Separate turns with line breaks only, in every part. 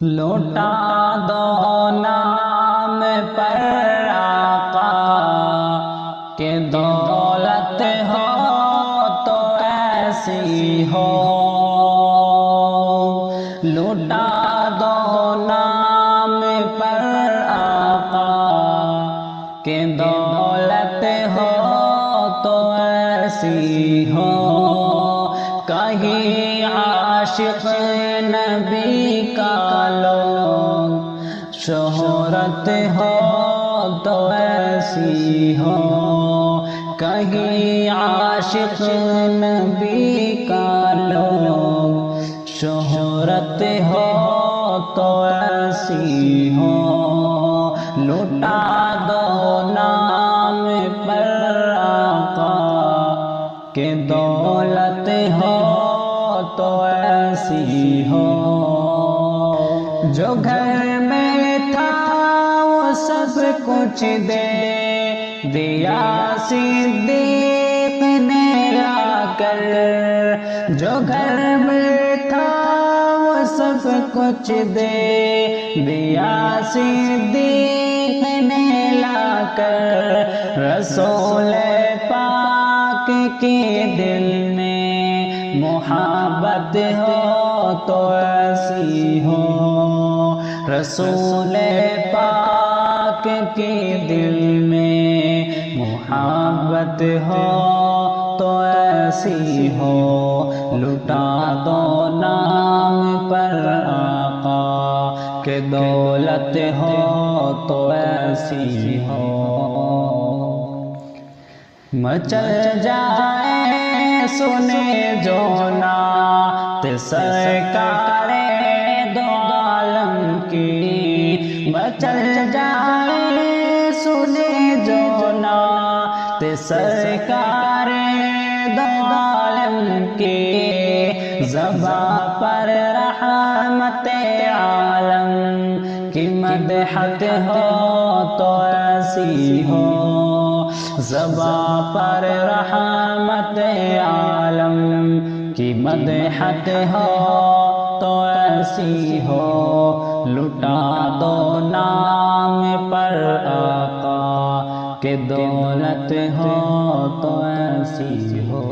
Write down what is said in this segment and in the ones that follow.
لوٹا دو نام پر آقا کہ دولت ہو تو ایسی ہو، لوٹا دو نام پر آقا کہ دولت ہو تو ایسی ہو، کہیں عاشق نبی کا لو شہرت ہو تو ایسی ہو، کہیں عاشق نبی کا لو شہرت ہو تو ایسی ہو، لوٹا دو نام پر آقا کہ دولت ہو تو ایسی ہو، جو گھر میں تھا وہ سب کچھ دے دیا صدیق نے آ کر، جو گھر میں تھا وہ سب کچھ دے دیا صدیق نے لا کر، رسول پاک کے دل میں محبت ہو تو ایسی ہو، رسول پاک کے دل میں محبت ہو تو ایسی ہو، لٹا دو نام پر آقا کہ دولت ہو تو ایسی ہو، مچل جائے سنے جو نعت سرکار دو عالم کی، مچل جائے سنے جو نعت سرکار دو عالم کی، زباں پر رحمت عالم کی مدحت ہو تو ایسی ہو، زباں پر رحمت عالم کی مدحت ہو تو ایسی ہو، لٹا دو نام پر آقا کہ دولت ہو تو ایسی ہو،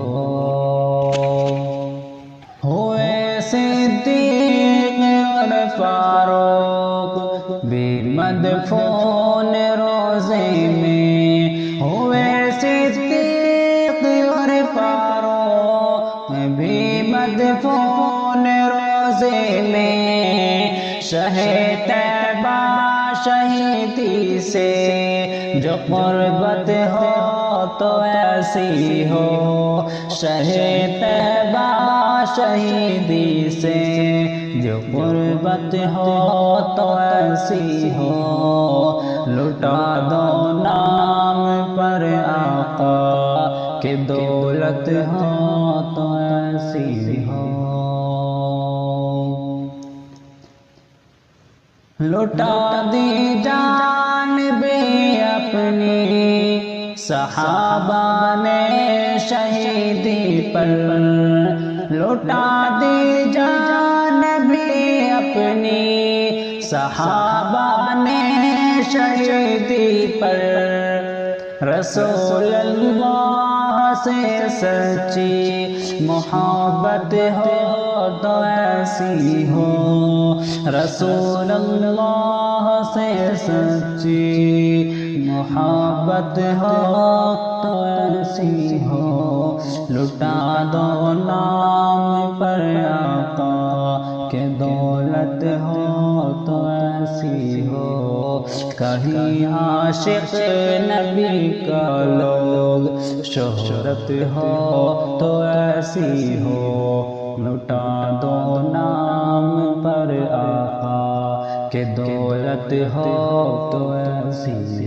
ہوئے صدیق اور فاروق بھی مدفون روزے میں، ہوئے صدیق اور فاروق بھی مدفون روزے میں، شہ طیبہ شہیدی سے جو قربت ہو تو ایسی ہو، شہ طیبہ شہیدی سے جو قربت ہو تو ایسی ہو، لٹا دو نام پر آقا کہ دولت ہو تو ایسی ہو، لٹا دی جان بے اپنی صحابہ نے شہیدی پر، لٹا دی جان بے اپنی صحابہ نے شہیدی پر، رسول اللہ سے سچی محبت ہو تو ایسی ہو، رسول اللہ سے سچی محبت ہو تو ایسی ہو، لٹا دو نام پر آقا کہ دولت ہو تو ایسی ہو، کہیں عاشق نبی کا لوگ شہرت ہو تو ایسی ہو، لٹا دو نام پر آقا کہ دولت ہو تو ایسی